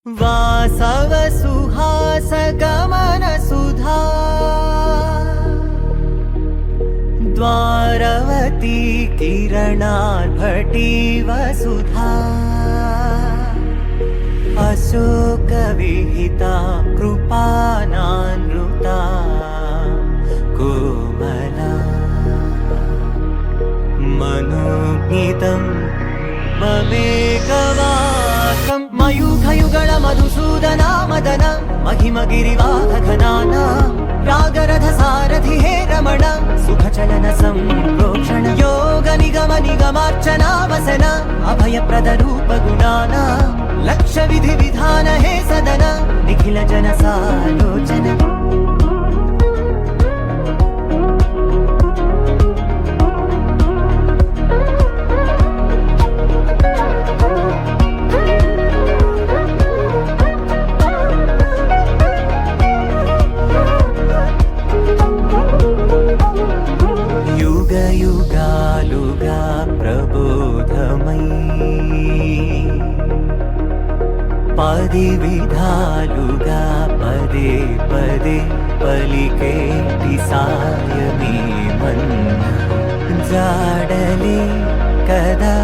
वासव सुहास गमन सुधा द्वारवती किरणार्भटी वसुधा अशोक विहिता कृपानानृता कोमला मनोज्ञितं ममेकवाकं मयूखयुगल मधुसूदना मदन महिमगिरिवाहघनाना रागरथ सारथि हे रमण सुखचलन संप्रोक्षण योग निगम निगमार्चना वसन अभयप्रद रूप गुणाना लक्ष्य विधि विधान हे सदन निखिल जन सालोचन युगालुगा प्रबोधमयी पदि विधालुगा पदे पदे पलिकेटि सायमे मन्न जाडले कदा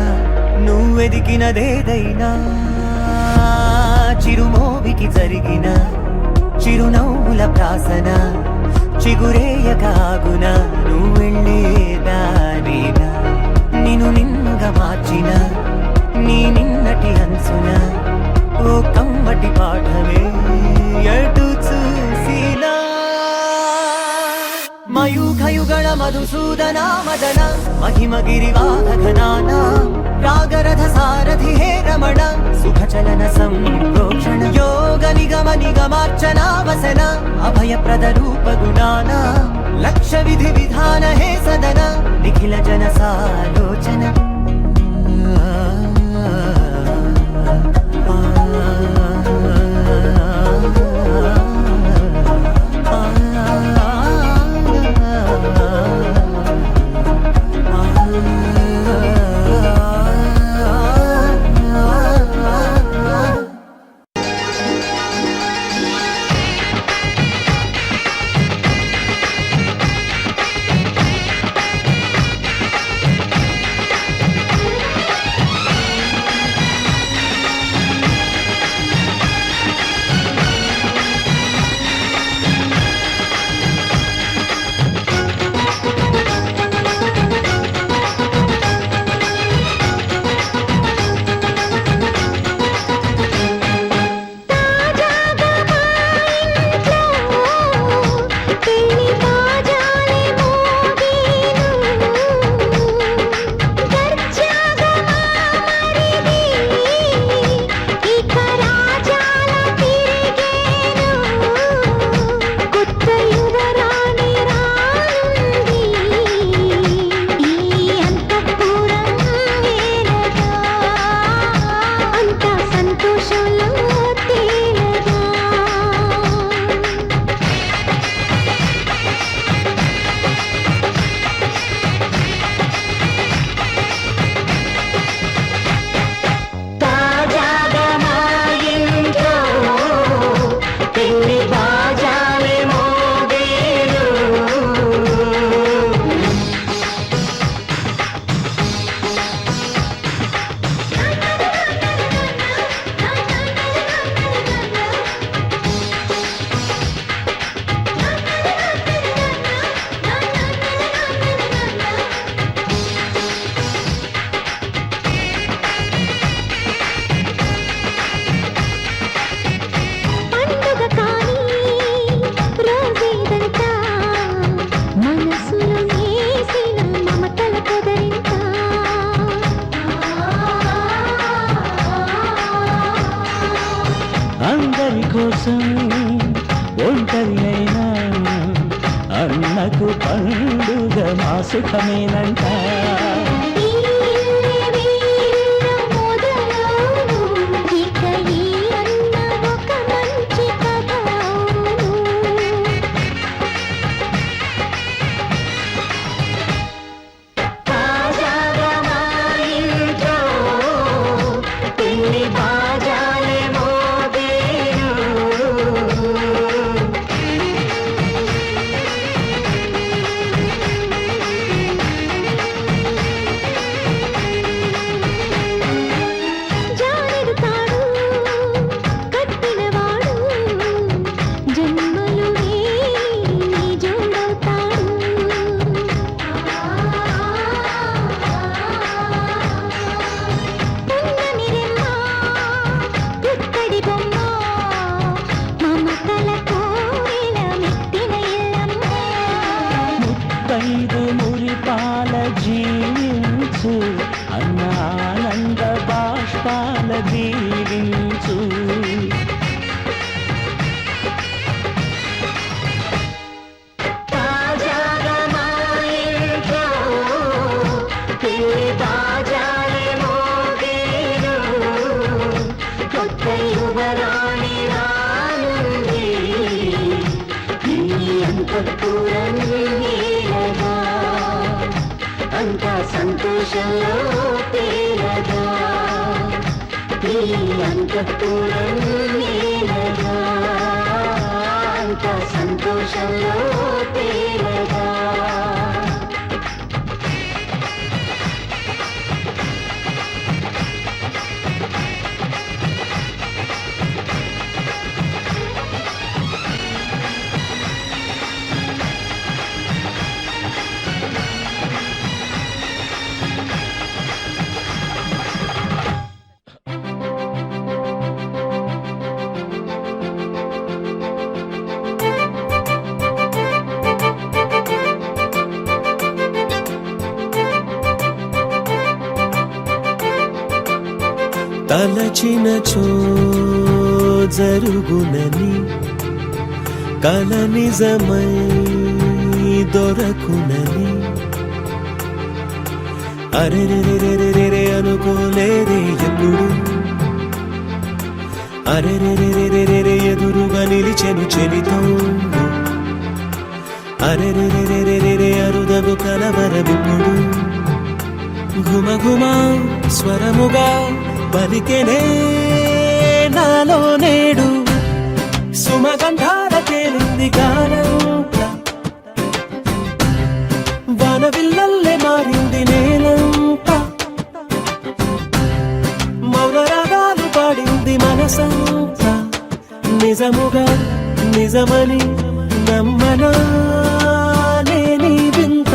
నువ్వెదికినదేదైనా చిరుమోవికి జరిగిన చిరునవ్వుల ప్రాసన చిగురేయకాగున నువ్వెళ్ళేదానేనా నిన్ను నిన్నుగా మార్చిన నీ నిన్నటి అంచున ఓ కమ్మటి పాఠమే ఎటు చూసినా మయూఖయుగళ మధుసూదనా మదన महिमगिरिवाहघनाना रागरथ सारथि हे रमण सुखचलन संप्रोक्षण योग निगम निगमार्चना वसन अभयप्रद रूप गुणाना लक्ष्य विधि विधान हे सदन निखिल जन सालोचन అందరి కోసం ఒంటరినైనా అన్నకు పండుగ మా సుఖమేనంట बाजाले मोगे జీవించు అన్న ఆనంద బాష్పాల దీవించు. అంతా సంతోషంలో తేలగా, ఈ అంతఃపురం నీలగా, అంతా సంతోషంలో తేలగా. తలచినచో జరుగునని కల నిజమై దొరకునని అరెరెరెరెరెరె అనుకోలేదే ఎప్పుడు, అరెరెరెరెరెరె ఎదురుగా నిలిచెను చెలితోడు, అరెరెరెరెరెరె అరుదగు కలవరమిప్పుడు ఘుమఘుమ స్వరముగా పలికెనే నాలో నేడు. సుమగంధాల తేలింది గానంతా, వానవిల్లల్లే మారింది నేలంతా, మౌనరాగాలు పాడింది మనసంతా. నిజముగా నిజమని నమ్మనా నేనీ వింత,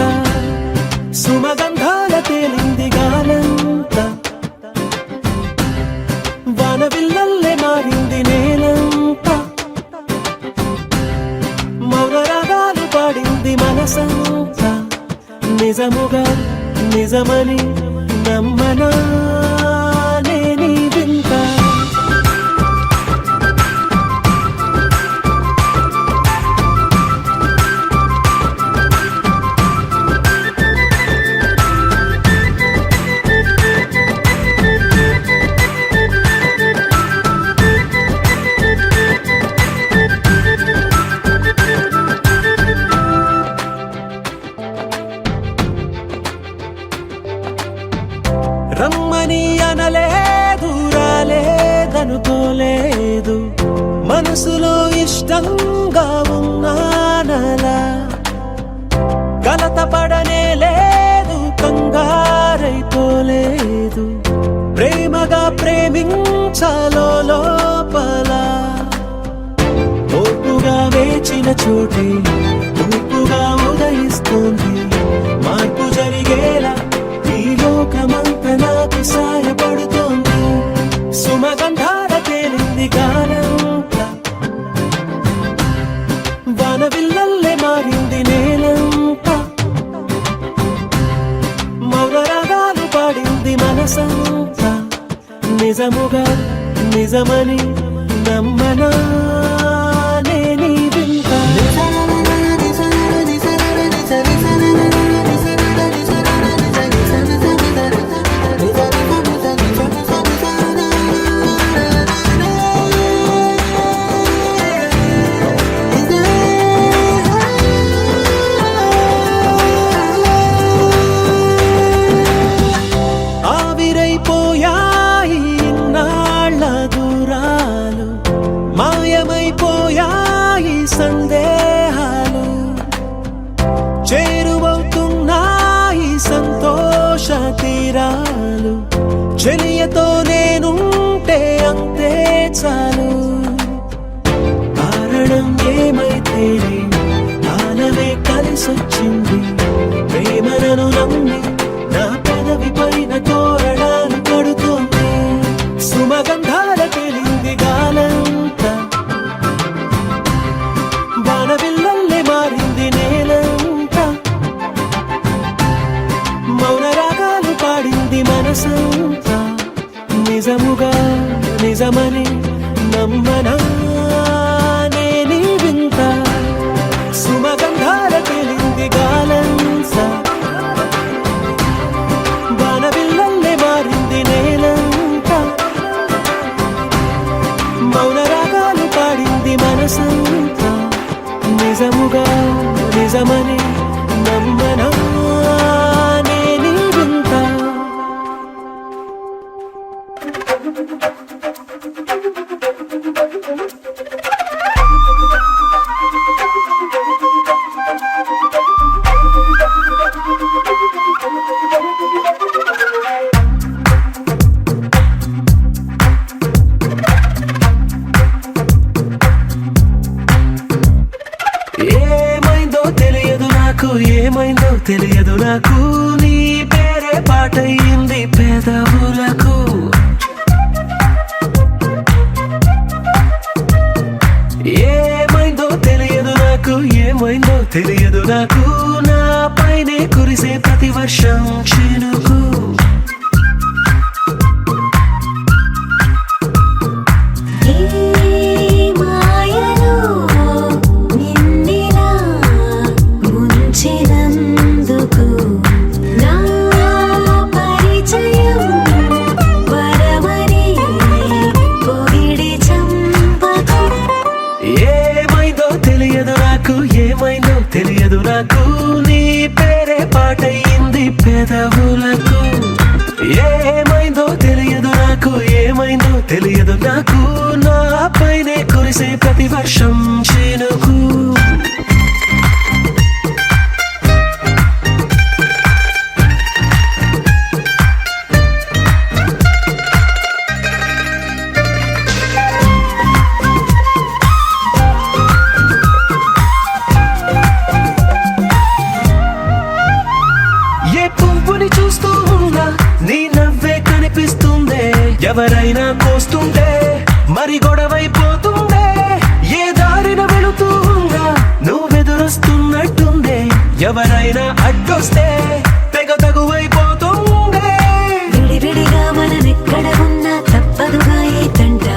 సుమగంధాల తేలింది గానంతా, వానవిల్లల్లే మారింది నేలంతా, మౌనరాగాలు పాడింది మనసంతా. నిజముగా నిజమని నమ్మనా నేనీ వింత. రమ్మని అనలేదు, రాలేదనుకోలేదు, మనసులో ఇష్టంగా ఉన్నానలా. కలత పడనే లేదు, కంగారైపోలేదు, ప్రేమగా ప్రేమించాలో లోపల. ఓపుగా వేచిన చోటే ఊపుగా ఉదయిస్తుంది, మార్పు జరిగేలా ఈ లోకమంతా నాకు సాయపడుతోంది. సుమగంధాల తేలింది గానంతా, వానవిల్లల్లే మారింది నేలంతా, మౌనరాగాలు పాడింది మనసంతా. నిజముగా నిజమని నమ్మనా నేనీ వింత. ఆవిరైపోయాయి ఇన్నాళ్ళ దూరాలు, మాయమైపోయాయి సందేహాలు, చేరువవుతున్నాయి సంతోష తీరాలు. చెలియతో నేనుంటే అంతే చాలు, కారణం ఏమైతేనే కాలమే కలిసొచ్చింది. ప్రేమను నమ్మి నా పెదవి పైన తోరణాలు కడుతోంది. సుమగంధాల తేలింది గాలంతా, వానవిల్లల్లే మారింది నేలంతా, నమ్మనా నేనీ వింత సుమగంధాల తేలింది గాలంస బాణవిల్లల్లే మారింది నేలంతా మౌన రాగాలు పాడింది మనసంతా నిజముగా నిజమని నమ్మనా నేనీ వింత ఏమైందో తెలియదు నాకు ఏమైందో తెలియదు నాకు నీ పేరే పాటయింది పెదవులకు ఏమైందో తెలియదు నాకు ఏమైందో తెలియదు నాకు నా పైనే కురిసే ప్రతి వర్షం చినుకు ఏమైందో తెలియదు నాకు ఏమైందో తెలియదు నాకు నీ పేరే పాటయింది పెదవులకు ఏమైందో తెలియదు నాకు ఏమైందో తెలియదు నాకు నా పైనే కురిసే ప్రతి వర్షం చినుకు పువ్వుని చూస్తూ ఉన్నా నీ నవ్వే కనిపిస్తుందే ఎవరైనా కోస్తుంటే మరి గొడవైపోతుందే ఏ దారిన వెళుతూ ఉన్నా నువ్వెదురొస్తున్నట్టుందే ఎవరైనా అడ్డొస్తే తెగ తగువైపోతుందే విడివిడిగా మనమెక్కడ ఉన్నా తప్పదుగా ఏ తంట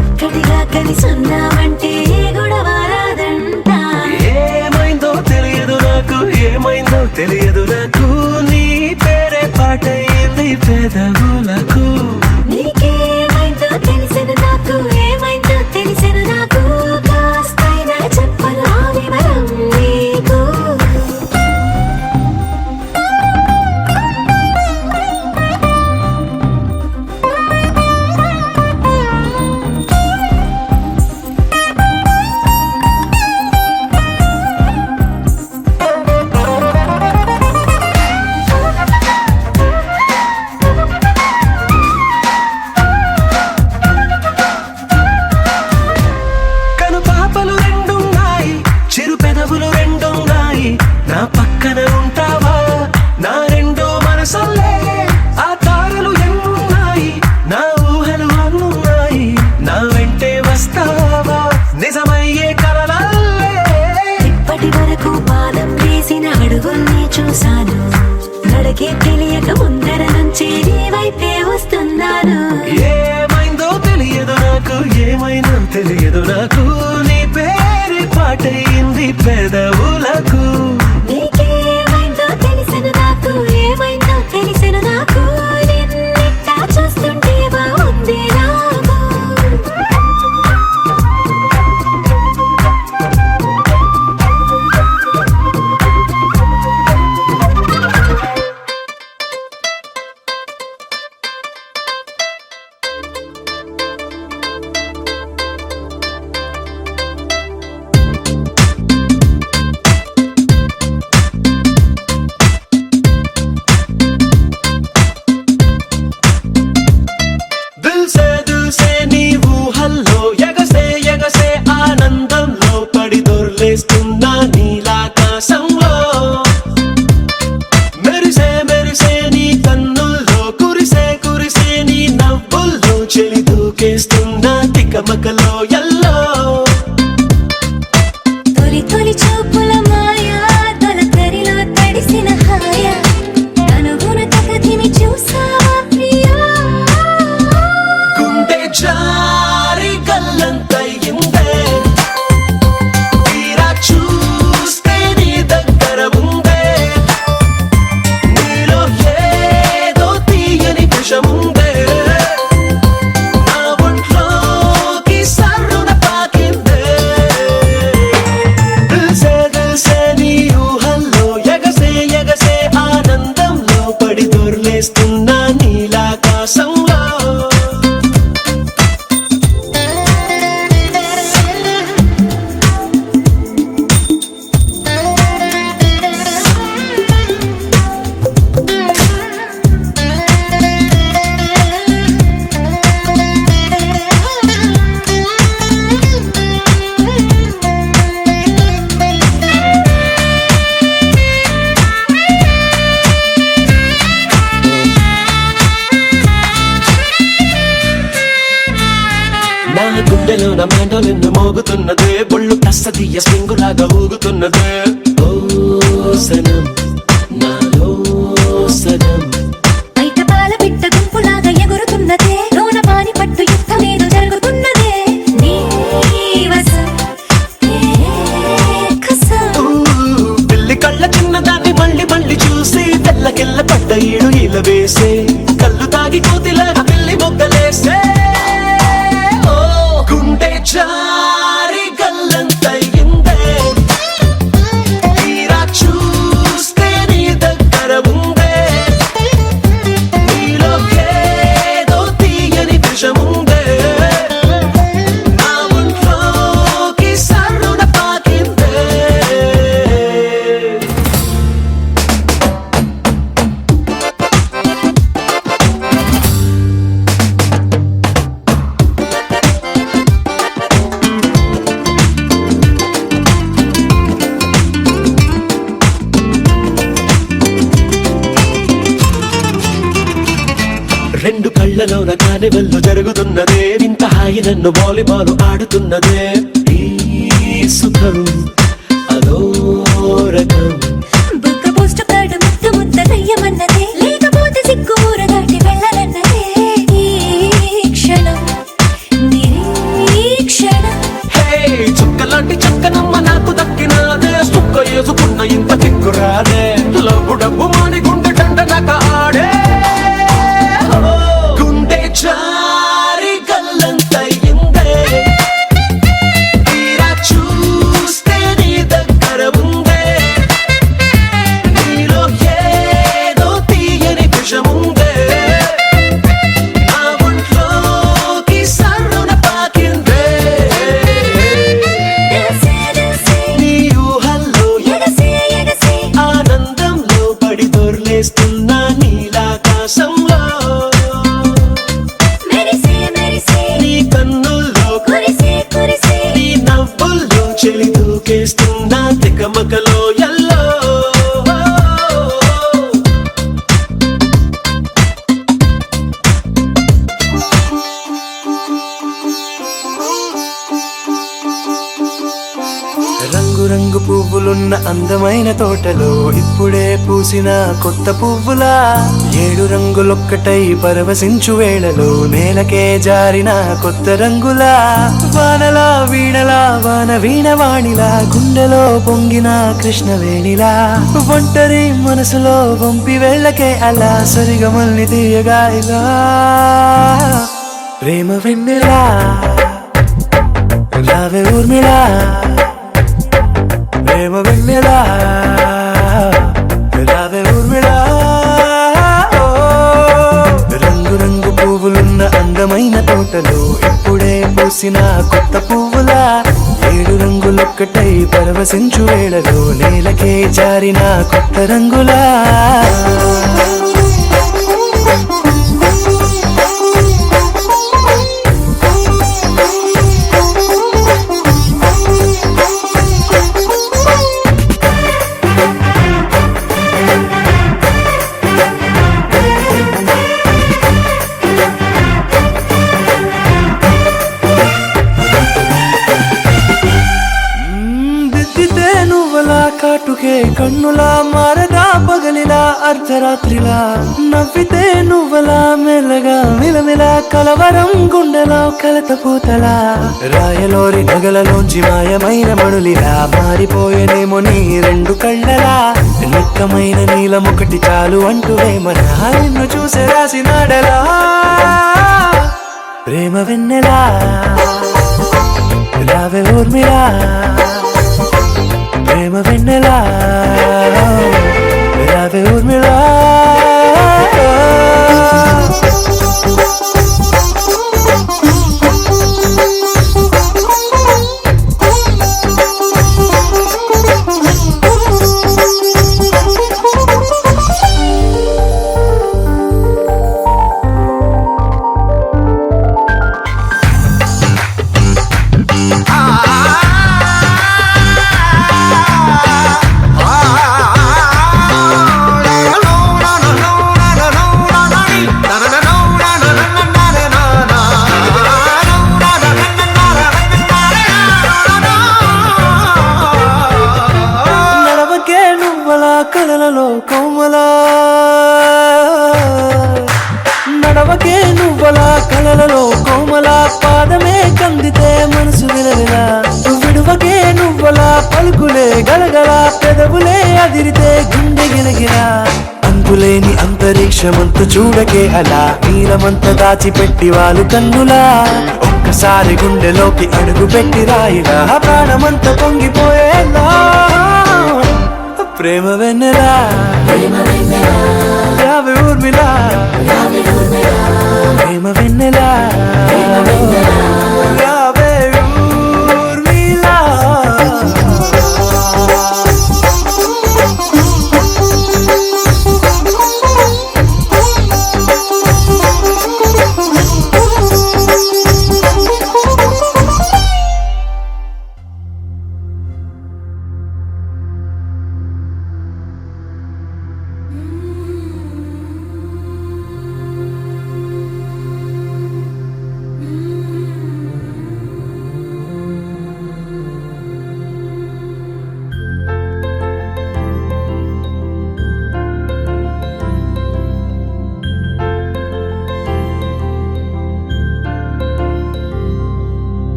ఒక్కటిగా కలిసున్నామంటే గొడవ రాదంట ఏమైందో తెలియదు నాకు ఏమైందో తెలియదు నాకు నీ పేరే పాటయింది పెదవులకు నీకేమైందో తెలిసెను నాకు ఏమైందో తెలిసెను నాకు కాస్తైనా చెప్పను ఆ వివరం నీకు గుండెలోన మ్యాండోలిన్ మోగుతున్నదే బొళ్ళు కస్తీయ స్వింగులాగా ఊగుతున్నదే ఓ సనం నాలో సనం బయట పాల పిట్ట గుంపులాగా ఎగురుతున్నదే లోన పాని పట్టు యుద్ధమేదో జరుగుతున్నదే నీ వసం నే కసం పిల్లి కళ్ళ చిన్నదాన్ని మళ్ళీ మళ్ళీ చూసి తెల్లకెళ్ళ పడ్డ ఈడు ఇలా వేసే కళ్ళు తాగి కోతిలాగా పిల్లి మొగ్గలేసే ఓ గుండె జారి గల్లంతయిందే తీరా చూస్తే నీ దగ్గర ఉందే నీలో ఏదో తీయని విషముందే నా ఒంట్లోకి సర్రున పాకిందే రెండు కళ్ళలోన కానివెల్లు జరుగుతున్నదే వింత హాయి నన్ను వాలీబాల్ ఆడుతున్నదే ఈ సుఖం అదో రకం బుక్క పోస్ట్ కార్డు ముద్దు ముద్దనయ్యమన్నదే లేకపోతే సిగ్గు ఊర దాటి వెళ్ళనన్నదే ఈ క్షణం నిరీక్షణం హే చుక్కలాంటి చక్కనమ్మ నాకు దక్కినాదే సుక్క వేసుకున్న ఇంత దిక్కురాదే లబ్బు డబ్బు మాని గుండె డండనక ఆడే ఓ, గుండె జారి గల్లంతయిందే తీరా చూస్తే నీ దగ్గర ఉందే నీలో ఏదో తీయని విషముందే నా ఒంట్లోకి సర్రున పాకిందే దసే దసే నీ ఊహల్లో ఎగసే ఎగసే ఆనందంలో పడి దొర్లేస్తున్నా నీలాకాశంలో మెరిసే మెరిసే నీ కన్నుల్లో కురిసే కురిసే నీ నవ్వుల్లో చెలి దూకేస్తున్నా తికమకలో ఎల్లో రంగు రంగు పువ్వులున్న అందమైన తోటలో ఇప్పుడే పూసిన కొత్త పువ్వులా 7 రంగులొక్కటై పరవశించు వేళలో నేలకే జారిన కొత్త రంగులా వానలా వీణలా వాన వీణవాణిలా గుండెలో పొంగిన కృష్ణవేణిలా ఒంటరి మనసులో వంపి వెళ్ళకే అలా సరిగమల్ని తీయగా ఇలా ప్రేమ వెన్నెలా రావే ఊర్మిళా ప్రేమ వెన్నెలా రావే ఊర్మిళా రంగు రంగు పువ్వులున్న అందమైన తోటలో ఇప్పుడే పూసిన కొత్త పువ్వులా 7 రంగులొక్కటై పరవశించు వేళలో నేలకే జారిన కొత్త రంగులా దిద్దితే నువ్వలా కాటుకే కన్నులా మారగా పగలిలా అర్ధరాత్రిలా నవ్వితే నువ్వలా మెల్లగా మిలమిలా కలవరం గుండెలో కలత పూతలా రాయలోరి నగలలోంచి మాయమైన మణులిలా మారిపోయేనేమో నీ 2 కళ్ళలా నిక్కమైన నీలమొకటి చాలు అంటూ వేమనా నిన్ను చూసే రాసినాడలా ప్రేమ వెన్నెలా రావే ఊర్మిళా ప్రేమ వెన్నెలా రావే ఊర్మిళా ఆ పలుకులే గలగల పెదవులే అదిరితే గుండె గిలగిల అంతులేని అంతరిక్షమంత చూడకే అలా నీలమంత దాచిపెట్టి వాళ్ళు కన్నులా ఒక్కసారి గుండెలోకి అడుగు పెట్టి రాయిలా ప్రాణమంత పొంగిపోయేలా ప్రేమ వెన్నెలా యావే ఊర్మిళా ప్రేమ వెన్నెలా యావే ఊర్మిళా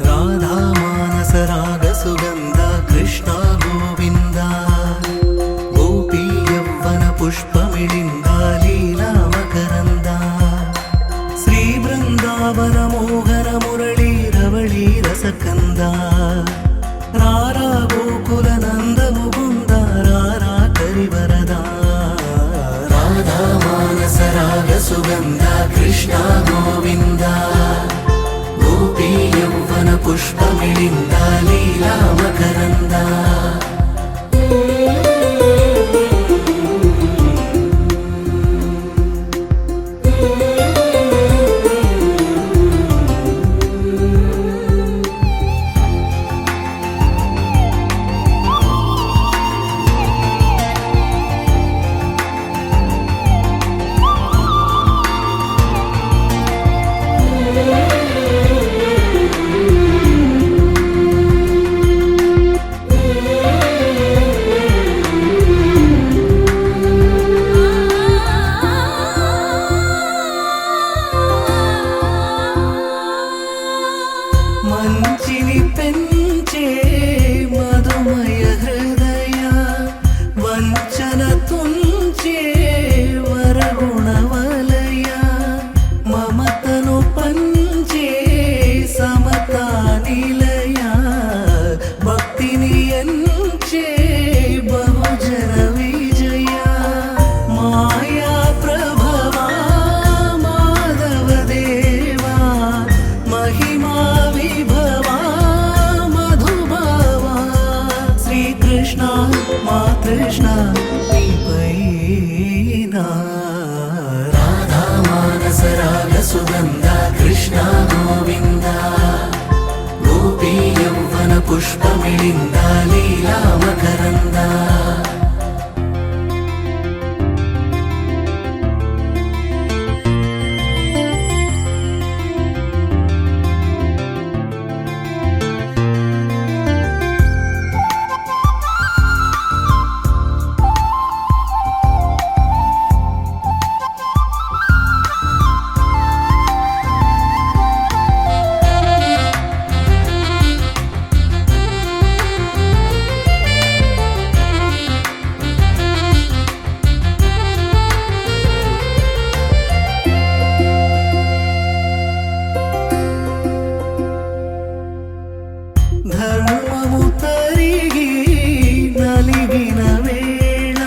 రాధా మానస రాగ సుగంధ కృష్ణ గోవింద గోపీ యవ్వన పుష్పమిళింద లీలా మకరంద శ్రీ బృందావన మోహన మురళీ రవళీ రసకంద రారా గోకుల నంద ముకుంద రారా కరివరద రాధా మానస రాగ సుగంధ కృష్ణ గోవింద గోపీ యవ్వన పుష్పమిళింద లీలా మకరంద మంచిని పెంచే మధుమయ హృదయ వంచన తుంచే వరగుణవలయ మమతను పంచే సమతా నిలయ భక్తిని ఎంచే బహుజన విజయ మాయా ప్రభవా మాధవ దేవా మహిమా విభవా మధుభావా శ్రీకృష్ణ మా కృష్ణ నీపైనా రాధా మానస రాగ సుగంధ కృష్ణ గోవింద గోపీ యవ్వన పుష్పమిళింద లీలా మకరంద ధర్మము తరిగి నలిగిన వేళ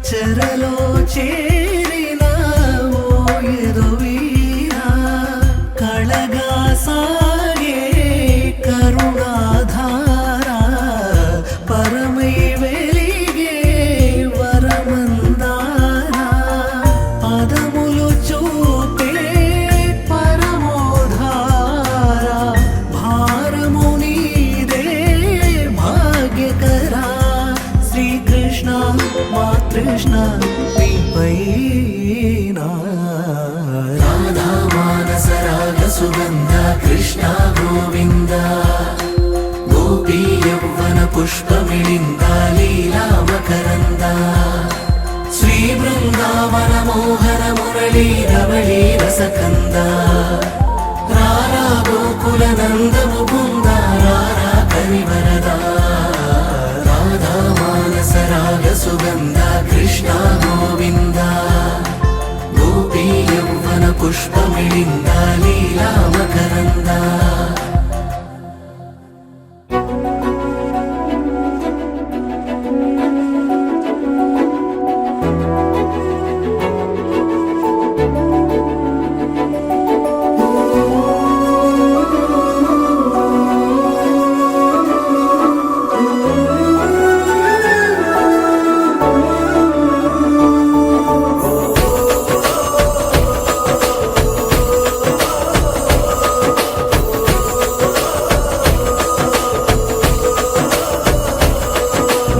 చెరలో చేరిన ఓయదు వీర కళగా సాగే కరుణాధార పరమై వెలిగే వరమందార పదములు చూపే పరమోధార భారము నీదే భాగ్యకరా శ్రీకృష్ణ మా కృష్ణ నీపైనా రాధా మానస రాగ సుగంధ కృష్ణ గోవింద గోపీ యవ్వన పుష్పమిళింద లీలా మకరంద శ్రీ బృందావన మోహన మురళీ రవళీ రసకంద గోకుల నందము బృందారా కరివరదా రాధా మానస రాగ సుగంధ కృష్ణ గోవింద గోపీ యౌవన పుష్పమిళింద లీలా మకరంద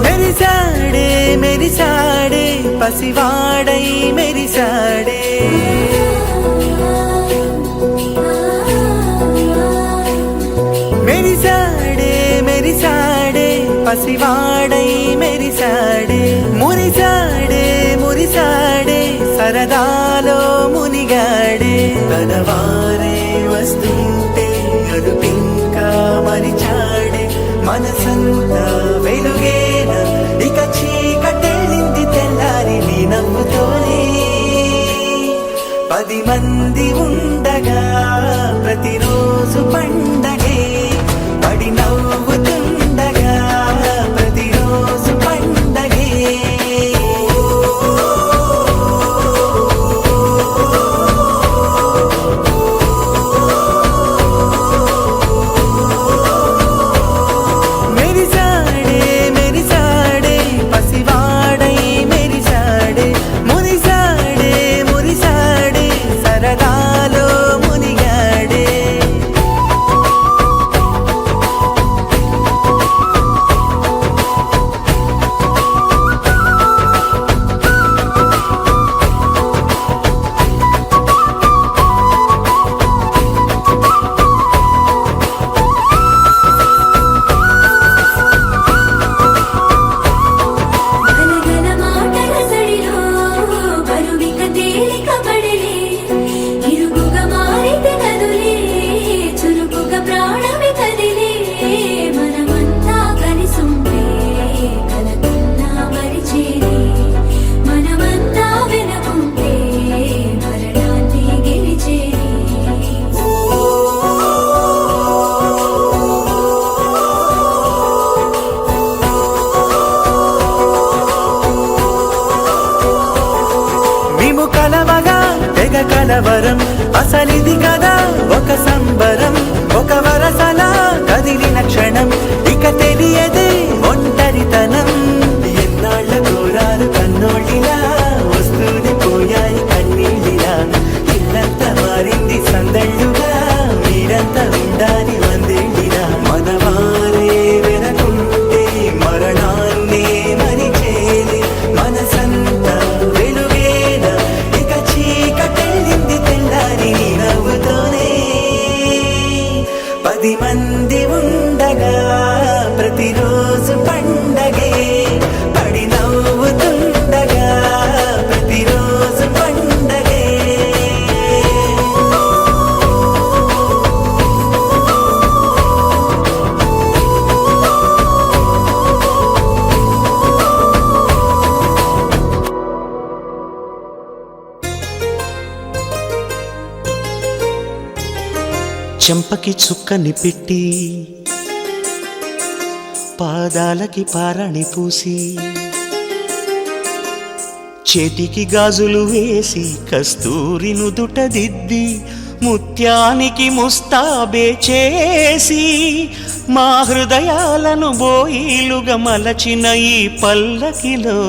మెరిసాడే మెరిసాడే పసివాడై మెరిసాడే మెరిసాడే మెరిసాడే పసివాడై మెరిసాడే మురిసాడే మురిసాడే సరదాలో మునిగాడే తనవారే వస్తుంటే అడుపింకా మరిచాడే మనసంతా వెలుగేన ఇక చీకటెళ్ళింది తెల్లారి నీ నవ్వుతోనే 10 మంది ఉండగా ప్రతిరోజు పండగే పడి నవ్వుతుండగా ప్రతిరోజు పండగే మెరిసాడే మెరిసాడే పసివాడై మెరిసాడే మురిసాడే మురిసాడే సరదాలో మునిగాడే గలగల మాటల సడిలో బరువిక తేలిక పడలే ఇరుగుగా మారితే కదులే చురుకుగా ప్రాణమి కదిలే మనమంతా కలిసుంటే కలకున్నా మరిచేది మనమంతా వెనకుంటే మరణాన్ని గెలిచేది మేము కలవగా తెగ కలవరం అసలిది కదా ఒక సంబరం ఒక వరసలా కదిలిన క్షణం ఇక తెలియదే ఒంటరితనం ఎన్నాళ్ళ కోరాలు కన్నోళ్ళిలా వస్తూనే పోయాయి కన్నీళ్ళిలా ఇల్లంతా మారింది సందళ్ళుగా మీరంతా ఉండాలి వందేళ్ళిలా మనవారే వెనకుంటే మరణాన్నే మరిచేది మనసంతా వెలుగేన ఇక చీకటెళ్ళింది తెల్లారి నీ నవ్వుతోనే 10 మంది ఉండగా ప్రతిరోజు పండగే పడి నవ్వుతుండగా ప్రతిరోజు పండగే చెంపకి చుక్కని పెట్టి పాదాలకి పారాణి పూసి చేతికి గాజులు వేసి కస్తూరి నుదుట దిద్ది ముత్యానికి ముస్తాబే చేసి మా హృదయాలను బోయిలుగా మలచిన ఈ పల్లకిలో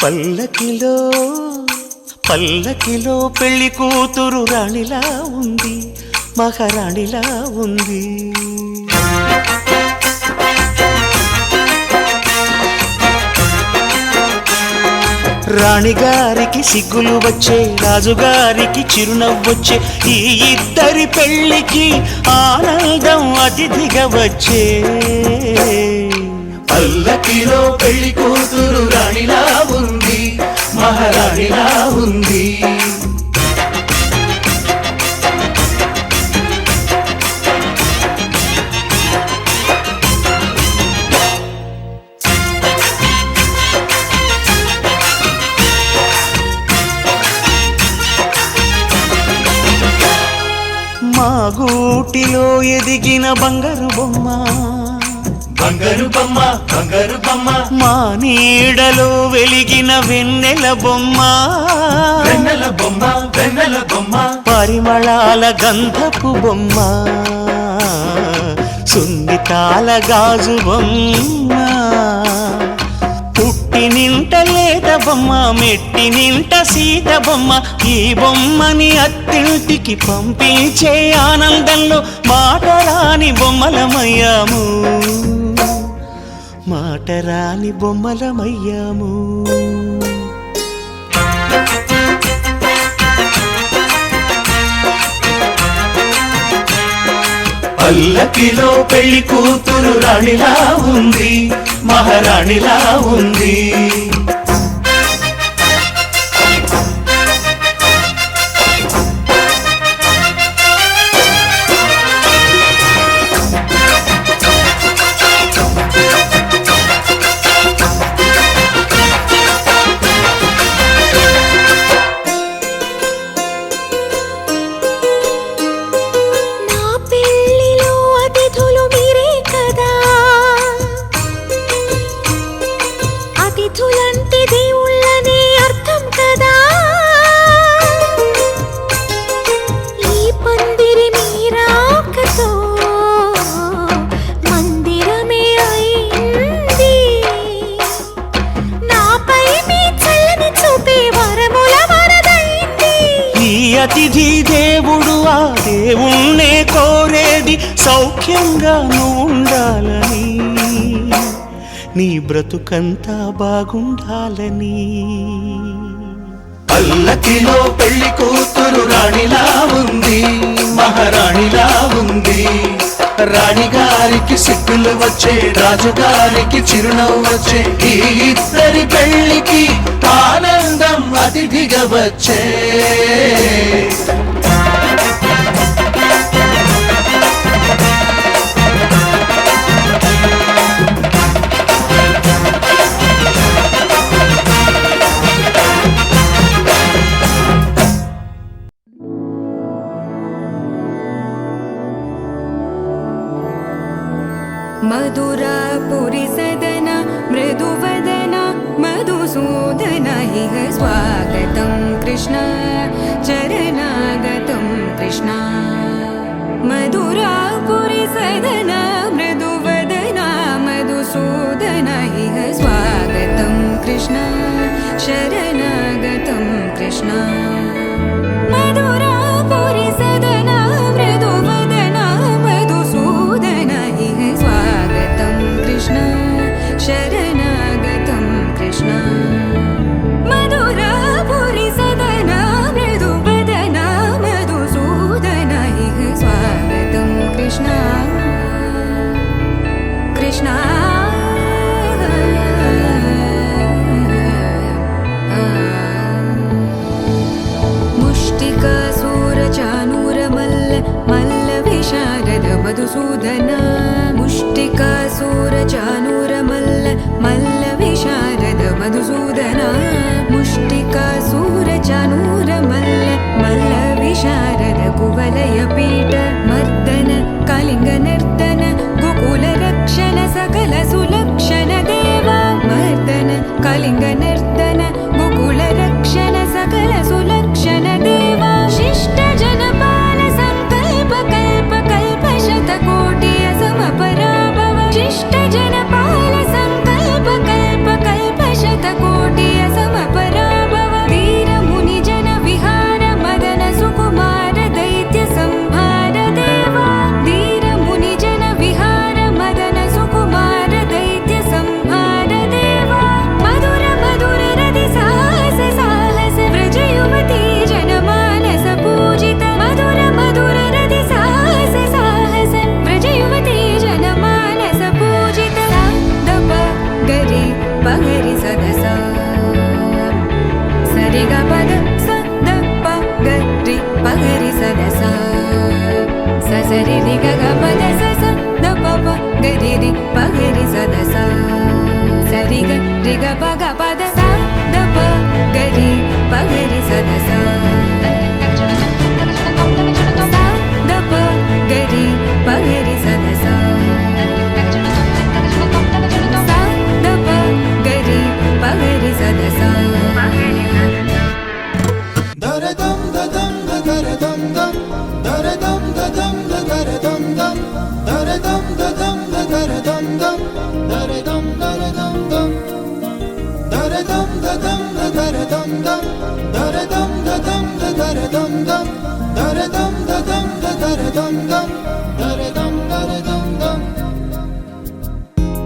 పల్లకిలో పల్లకిలో పెళ్లి కూతురు రాణిలా ఉంది, మహారాణిలా ఉంది. రాణిగారికి సిగ్గులు వచ్చే, రాజుగారికి చిరునవ్వొచ్చే, ఈ ఇద్దరి పెళ్ళికి ఆనందం అతిథిగా వచ్చే. పల్లకిలో పెళ్లి కూతురు రాణిలా ఉంది, మహారాణిలా ఉంది. మా గూటిలో ఎదిగిన బంగారు బొమ్మ, బంగారు బొమ్మ, బంగారు బొమ్మ, మా నీడలో వెలిగిన వెన్నెల బొమ్మ, వెన్నెల బొమ్మ, వెన్నెల బొమ్మ, పరిమళాల గంధపు బొమ్మ, సున్నితాల గాజు బొమ్మ, పుట్టి నింట లేత బొమ్మ, మెట్టి నింట సీత బొమ్మ. ఈ బొమ్మని అత్తింటికి పంపించే ఆనందంలో మాటరాని బొమ్మలమయ్యాము, మాటరాని బొమ్మలమయ్యాము. పల్లకిలో పెళ్లి కూతురు రాణిలా ఉంది, మహారాణిలా ఉంది. నా పెళ్ళిలో అతిథులు మీరే కదా, అతిథులంటే దేవుళ్ళనే అర్థం కదా. ఈ పందిరి మీరాకతో మందిరమే అయింది. నాపై మీ చల్లని చూపే వరముల వరదైంది. ఈ అతిథి దేవుడు ఆ దేవుణ్ణే కోరేది సౌఖ్యంగా నువ్వు ఉండాలని, నీ బ్రతుకంతా బాగుండాలని. పల్లకిలో పెళ్లి కూతురు రాణిలా ఉంది, మహారాణిలా ఉంది. రాణిగారికి సిగ్గులు వచ్చే, రాజుగారికి చిరునవ్వు వచ్చే, ఈ ఇద్దరి పెళ్లికి ఆనందం అతిథిగా వచ్చే. मधुरापुरी सदन मृदुवदन मधुसूदन इह स्वागतं कृष्ण चरणागतं कृष्ण. मधुरापुरी सदन मृदुवदन मधुसूदन इह स्वागतं कृष्ण शरणागतं कृष्ण. मधुरापुरी सदन मृदुवदन मधुसूदन इह स्वागतं कृष्ण शरणागतं कृष्ण. मधुरापुरी सदन मृदुवदन मधुसूदन इह स्वागतं कृष्ण कृष्ण.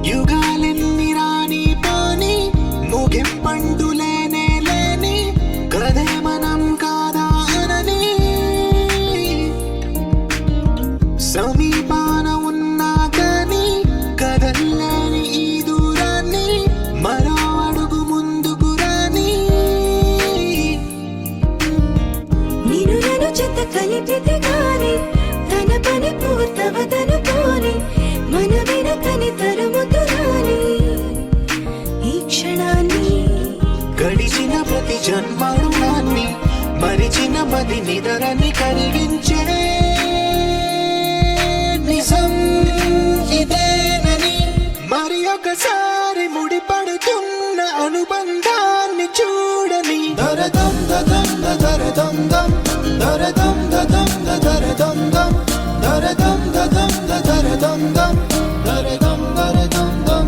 యుగాలెన్ని రాని పోని ముగింపండు లేనే లేని కథే మనం కాదా అనని సమీపాన ఉన్నా కానీ కదల్లేని ఈ దూరాన్ని మరో అడుగు ముందుకు రాని నేను నన్ను చెత్త కలిపితే గాని తన పని పూర్తవదనుకోని మన వెనకని తరుముతురాని ఈ క్షణాన్ని గడిచిన ప్రతి జన్మరుణాన్ని మరిచిన మది నిదరని కలిగించే నిజం ఇదేనని మరి ఒకసారి ముడిపడుతున్న అనుబంధాన్ని చూడని దరదం దదం దరదం దం దరదం దదం దరదం దం దరదం దదం దరదం దం దరదం దరదం దం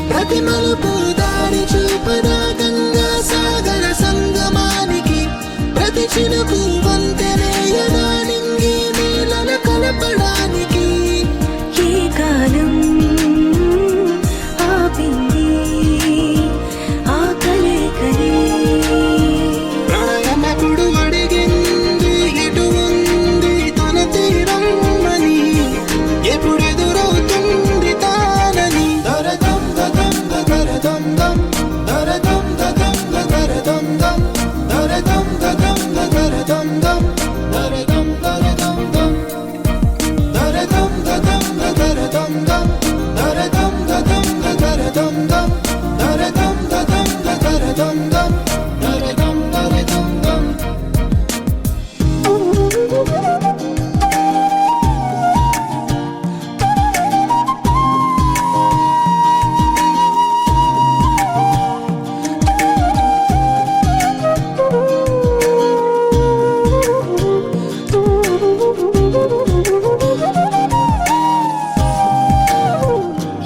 ప్రతి మలుపు దారి చూపదా గంగా సాగర సంగమానికి ప్రతి చినుకు వంతెనేయదా నింగి నీళ్ళ కలపడానికి ఈ కాలం ఆపింది ఆ కలయికలే ప్రళయమకుడు అడిగింది ఎటు ఉంది తన తీరమ్మని ఎప్పుడెదురవుతుంది తానని దరదం దదం దరదం దం దరదం దదం దరదం దం దరదం దదం దరదం దం దరదం దరదం దం దరదం దదం దరదం దం దరదం దదం దరదం దం దరదం దదం దరదం దం దరదం దరదం దం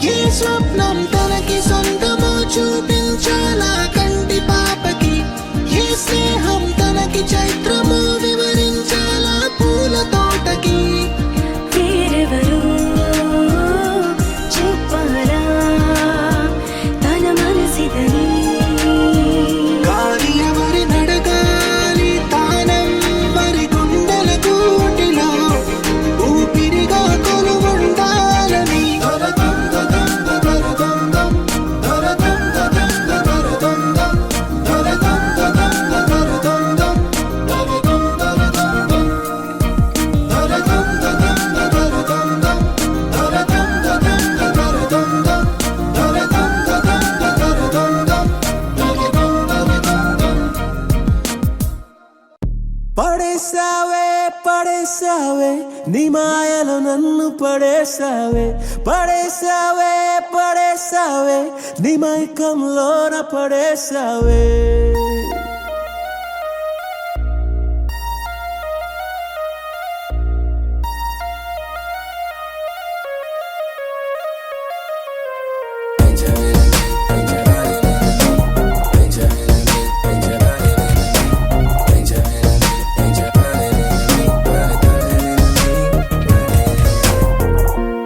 ఏ స్వప్నం తనకి సొంతమో చూపించాలా కంటి పాపకి ఏ స్నేహం తనకి చైత్రమో వివరించాలా పూల తోటకి వేరెవరో చెప్పాలా తన మనసిదని గాలి ఎవరి నడగాలి తానం మరి గుండెల కూటిలో ఊపిరిగా కొలువుండాలని దరదం దదం దరదం దం దరదం దదం దరదం దం దరదం దదం దరదం దం దరదం దరదం దం దరదం దదం దరదం దం దరదం దదం దరదం దం దరదం దదం దరదం దం దరదం దరదం దం పడేసావే పడేసావే నీ మాయలో నన్ను పడేసావే పడేసావే పడేసావే నీ మైకంలోన పడేసావే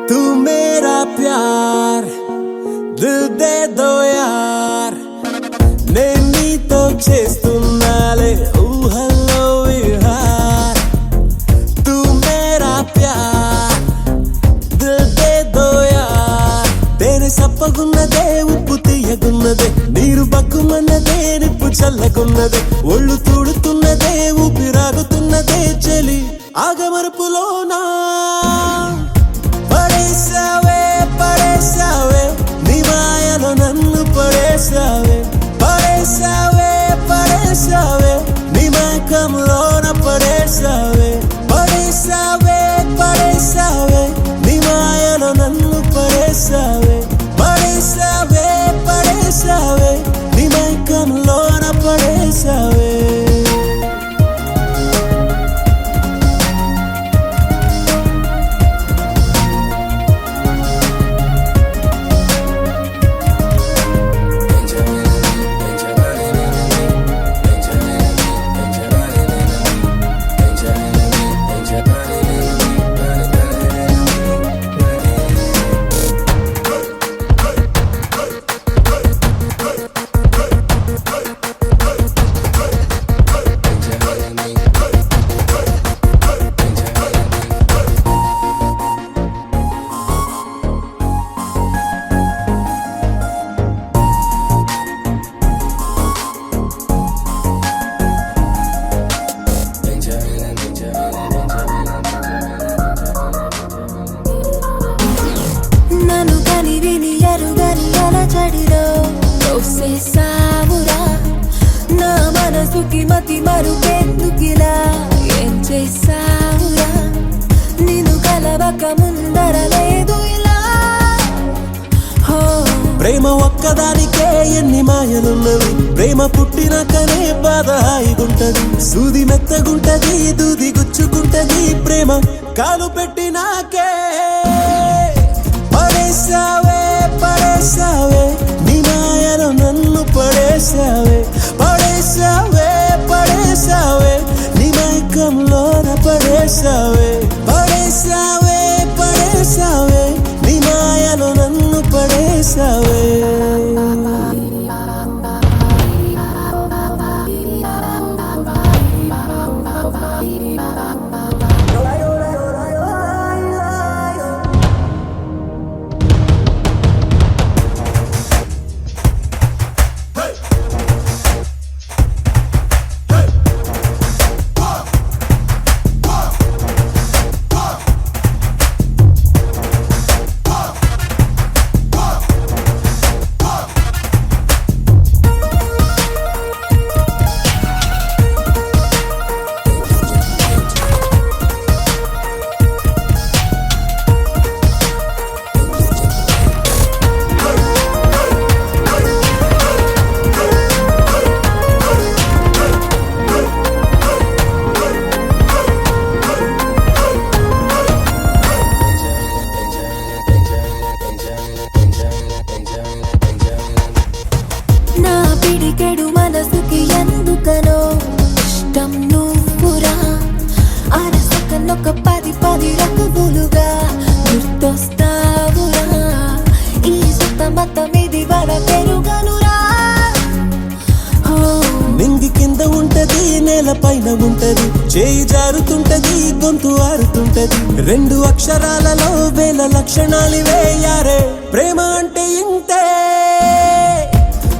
तू मेरा प्यार दिल दे दो यार నేను నీతో చేస్తున్నాలే ఊహల్లో విహార్ तू मेरा प्यार दिल दे दो यार తేనె సప్పగున్నదే ఉప్పు తీయగున్నదే నీరు బగ్గుమన్నదే నిప్పు చల్లగున్నదే ఒళ్ళు తూడుతున్నదే ఊపిరాగుతున్నదే చలి ఆగమరుపులోనా పడేసావే పడేసావే నీ మాయలో నన్ను పడేసావే పడేసావే పడేసావే నీ మైకంలోన పడేసావే పడేసావే పడేసావే నీ మరుపెందుకిలా ఏం చేసావురా నిన్ను కలవక ముందర లేదు ఇలా హో ప్రేమ ఒక్కదానికే ఎన్ని మాయలున్నవి ప్రేమ పుట్టినాకనే బాధ హాయిగుంటది సూది మెత్తగుంటది దూది గుచ్చుకుంటది ప్రేమ కాలు పెట్టినాకే పడేసావే పడేసావే నీ మాయలో నన్ను పడేసావే పడేసావే పడేసావే నీ మైకంలోన పడేసావే పడేసావే పడేసావే నీ మాయలో నన్ను పడేసావే నా పిడికెడు మనసుకి ఎందుకనో ఇష్టం నువ్వురా అరసకనొక 10 రకములుగా గుర్తొస్తావురా ఈ సుతమతం ఇది వర పెరుగనురా నింగి కింద ఉంటది నేల పైన ఉంటది చేయి జారుతుంటది గొంతు ఆరుతుంటది 2 అక్షరాలలో వేల లక్షణాలివే యారే ప్రేమ అంటే ఇంతే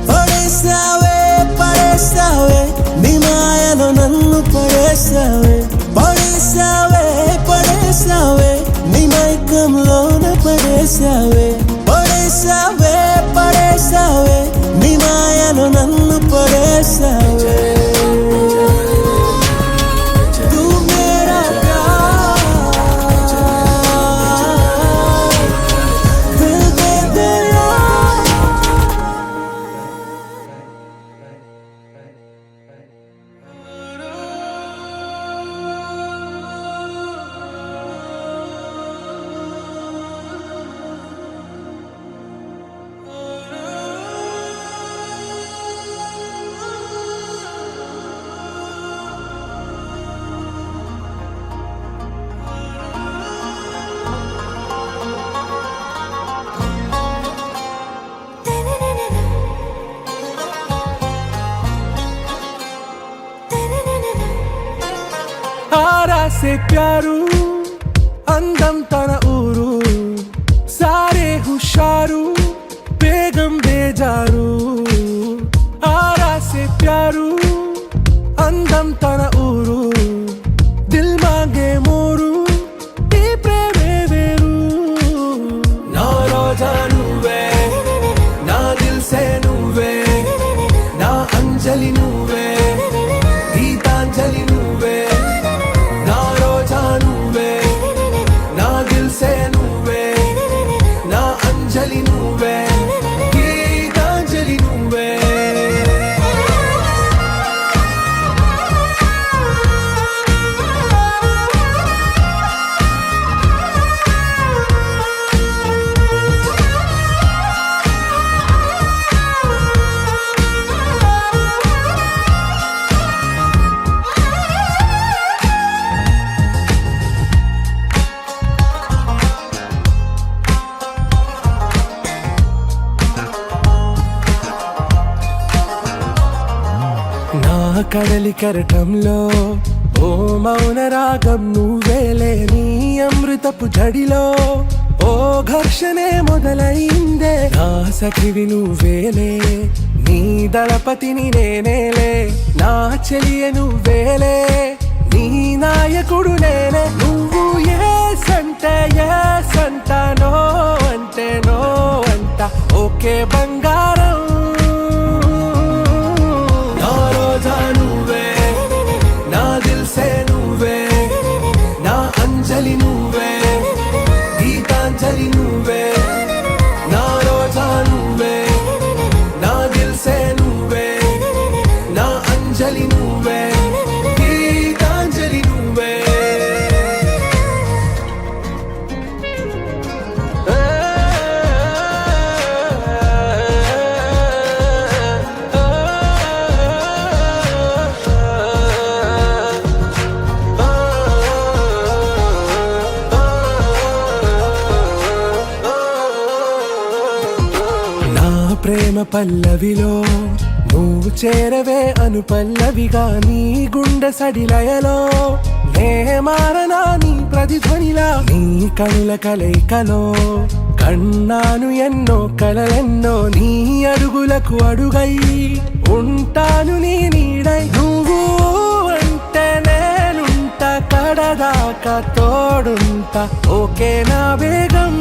పడేసావే పడేసావే నీ మాయలో నన్ను పడేసావే పడేసావే పడేసావే నీ మైకంలోన పడేసావే పడేసావే పడేసావే నీ మాయలో నన్ను పడేసావే తూ మేరా ప్యార్ దిల్ దే దియా आरा से प्यारू అందం తన ఊరు సారే హుషారు బేగం బేజారు ఆరా సే ప్యారు అందం తన ఊరు దిల్ మాంగే మోరు ఈ ప్రేమే వేరు నా రోజా నువ్వే నా దిల్ సే నువ్వే నా అంజలి నువ్వే గీతాంజలి నువ్వే నా రోజా నువ్వే నా దిల్ సే నువ్వే నా అంజలి నువ్వే గీతాంజలి నువ్వే నా కడలి కరటంలో ఓ మౌన రాగం నువ్వేలే నీ అమృతపు జడిలో ఓ ఘర్షణే మొదలైందే నా సఖివి నువ్వేలే నీ దళపతిని నేనేలే నా చెలియ నువ్వేలే నీ నాయకుడు నేనే నువ్వు ఏ సంట నో అంటే నో అంట ఓకే బంగారం నా రోజా నువ్వే ప్రేమ పల్లవిలో నువ్వు చేరవే అను పల్లవిగా నీ గుండె సడిలయలో నే మారనా నీ ప్రతిధ్వనిలా నీ కనుల కలయికలో కన్నాను ఎన్నో కలలెన్నో నీ అడుగులకు అడుగై ఉంటాను నీ నీడై నువ్వు అంటే నేనుంటా కడదాకా తోడుంటా ఓకే నా వేగం